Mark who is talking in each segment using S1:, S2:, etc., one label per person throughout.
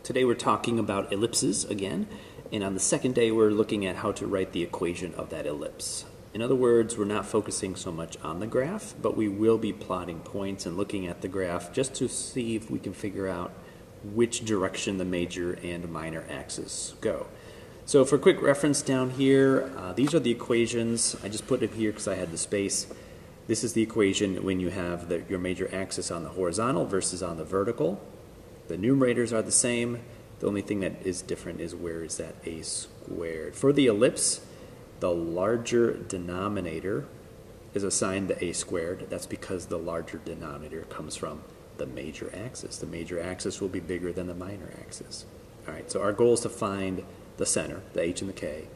S1: Today we're talking about ellipses again, and on the second day we're looking at how to write the equation of that ellipse. In other words, we're not focusing so much on the graph, but we will be plotting points and looking at the graph just to see if we can figure out which direction the major and minor axes go. So for quick reference down here, these are the equations. I just put it here because I had the space. This is the equation when you have your major axis on the horizontal versus on the vertical. The numerators are the same. The only thing that is different is where is that a squared. For the ellipse, the larger denominator is assigned the a squared. That's because the larger denominator comes from the major axis. The major axis will be bigger than the minor axis. All right, so our goal is to find the center, the h and the k,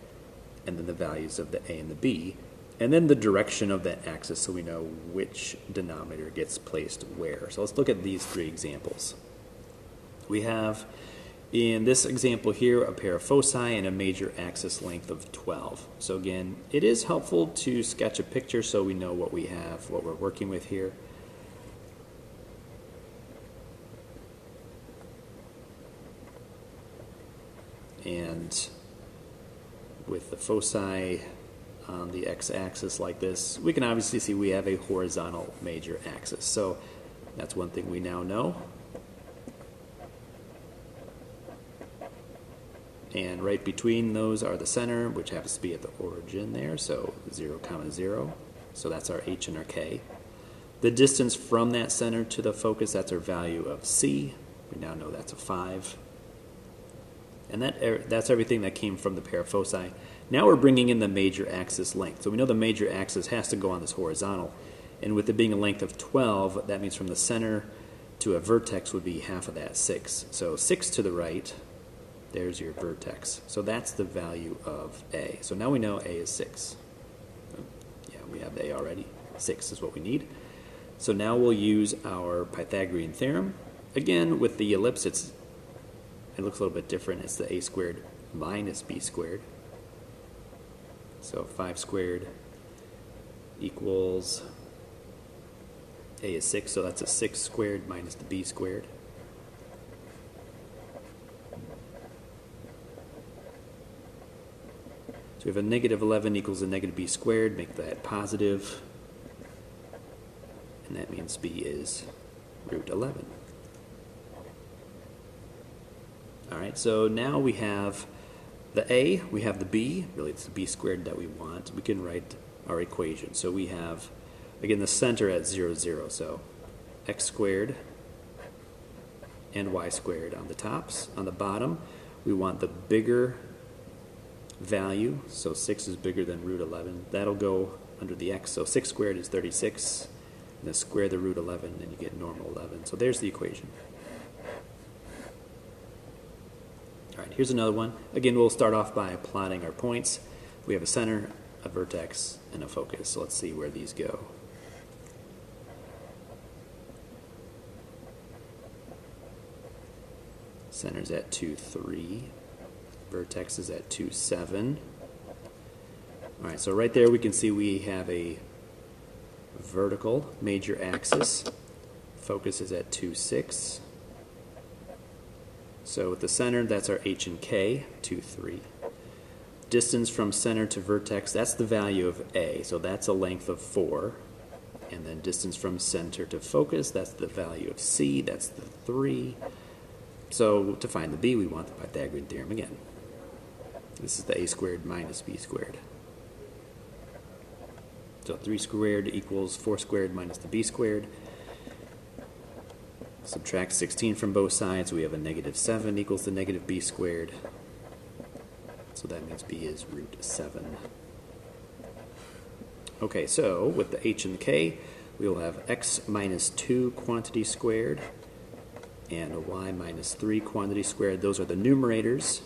S1: and then the values of the a and the b, and then the direction of that axis so we know which denominator gets placed where. So let's look at these three examples. We have, in this example here, a pair of foci and a major axis length of 12. So again, it is helpful to sketch a picture so we know what we have, what we're working with here. And with the foci on the x-axis like this, we can obviously see we have a horizontal major axis. So that's one thing we now know. And right between those are the center, which happens to be at the origin there, so 0, 0. So that's our h and our k. The distance from that center to the focus, that's our value of c. We now know that's a 5. And that's everything that came from the pair of foci. Now we're bringing in the major axis length. So we know the major axis has to go on this horizontal. And with it being a length of 12, that means from the center to a vertex would be half of that, 6. So 6 to the right, there's your vertex. So that's the value of a. So now we know a is 6. Yeah, we have a already. 6 is what we need. So now we'll use our Pythagorean Theorem. Again, with the ellipse, it looks a little bit different. It's the a squared minus b squared. So 5 squared equals a is 6, so that's a 6 squared minus the b squared. So we have a negative 11 equals a negative b squared. Make that positive. And that means b is root 11. All right, so now we have the a, we have the b. Really, it's the b squared that we want. We can write our equation. So we have, again, the center at 0, 0. So x squared and y squared on the tops. On the bottom, we want the bigger value. So 6 is bigger than root 11. That'll go under the x. So 6 squared is 36. And then square the root 11, and you get normal 11. So there's the equation. All right, here's another one. Again, we'll start off by plotting our points. We have a center, a vertex, and a focus. So let's see where these go. Center's at 2, 3. Vertex is at 2, 7. All right, so right there we can see we have a vertical major axis. Focus is at 2, 6. So with the center, that's our h and k, 2, 3. Distance from center to vertex, that's the value of a, so that's a length of 4. And then distance from center to focus, that's the value of c, that's the 3. So to find the b, we want the Pythagorean theorem again. This is the a squared minus b squared. So 3 squared equals 4 squared minus the b squared. Subtract 16 from both sides. We have a negative 7 equals the negative b squared. So that means b is root 7. Okay, so with the h and the k, we will have x minus 2 quantity squared and a y minus 3 quantity squared. Those are the numerators.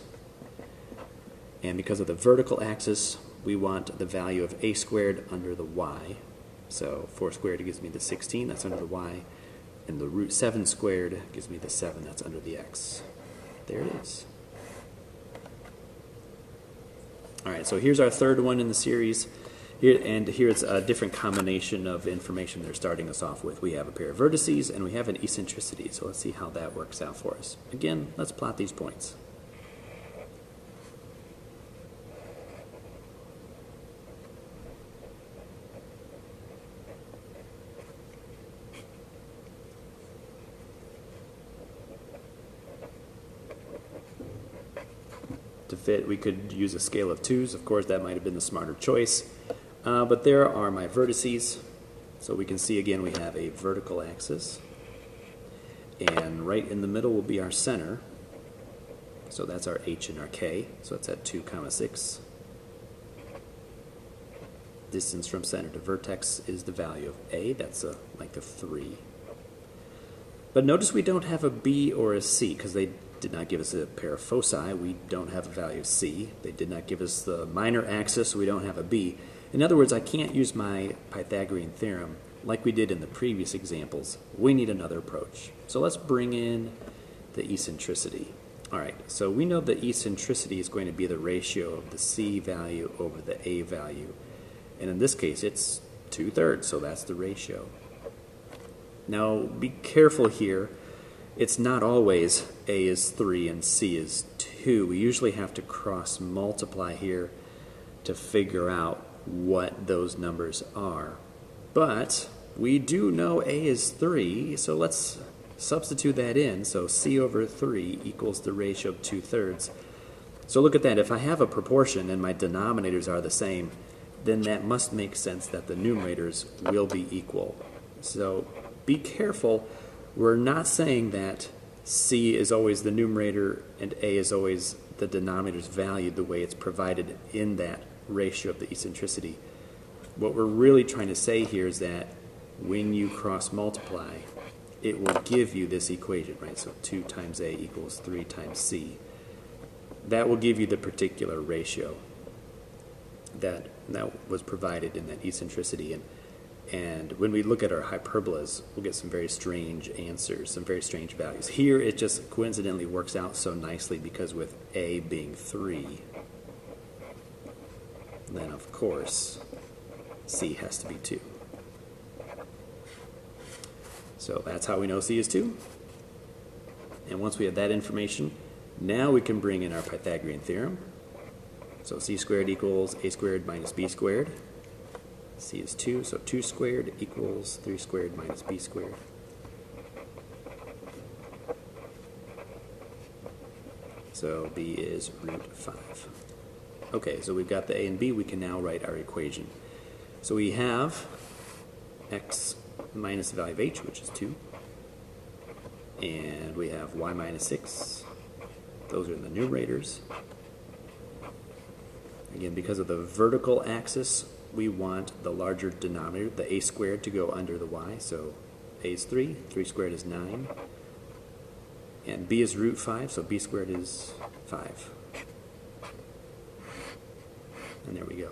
S1: And because of the vertical axis, we want the value of a squared under the y. So 4 squared gives me the 16, that's under the y. And the root 7 squared gives me the 7, that's under the x. There it is. All right, so here's our third one in the series. Here it's a different combination of information they're starting us off with. We have a pair of vertices and we have an eccentricity. So let's see how that works out for us. Again, let's plot these points. To fit, we could use a scale of 2s. Of course, that might have been the smarter choice. But there are my vertices. So we can see again we have a vertical axis. And right in the middle will be our center. So that's our h and our k. So it's at 2, 6. Distance from center to vertex is the value of a. That's a length of 3. But notice we don't have a b or a c because they did not give us a pair of foci. We don't have a value of c. They did not give us the minor axis, so we don't have a b. In other words, I can't use my Pythagorean theorem like we did in the previous examples. We need another approach. So let's bring in the eccentricity. All right, so we know the eccentricity is going to be the ratio of the c value over the a value. And in this case, it's 2/3, so that's the ratio. Now, be careful here. It's not always a is 3 and c is 2. We usually have to cross multiply here to figure out what those numbers are. But we do know a is 3, so let's substitute that in. So c over 3 equals the ratio of 2/3. So look at that. If I have a proportion and my denominators are the same, then that must make sense that the numerators will be equal. So be careful. We're not saying that c is always the numerator and a is always the denominator's value the way it's provided in that ratio of the eccentricity. What we're really trying to say here is that when you cross multiply, it will give you this equation, right? So 2 times a equals 3 times c. That will give you the particular ratio that was provided in that eccentricity. And when we look at our hyperbolas, we'll get some very strange answers, some very strange values. Here it just coincidentally works out so nicely because with a being 3, then of course c has to be 2. So that's how we know c is 2. And once we have that information, now we can bring in our Pythagorean theorem. So c squared equals a squared minus b squared. C is 2, so 2 squared equals 3 squared minus b squared. So b is root 5. Okay, so we've got the a and b. We can now write our equation. So we have x minus the value of h, which is 2. And we have y minus 6. Those are in the numerators. Again, because of the vertical axis, we want the larger denominator, the a squared, to go under the y. So a is 3, 3 squared is 9. And b is root 5, so b squared is 5. And there we go.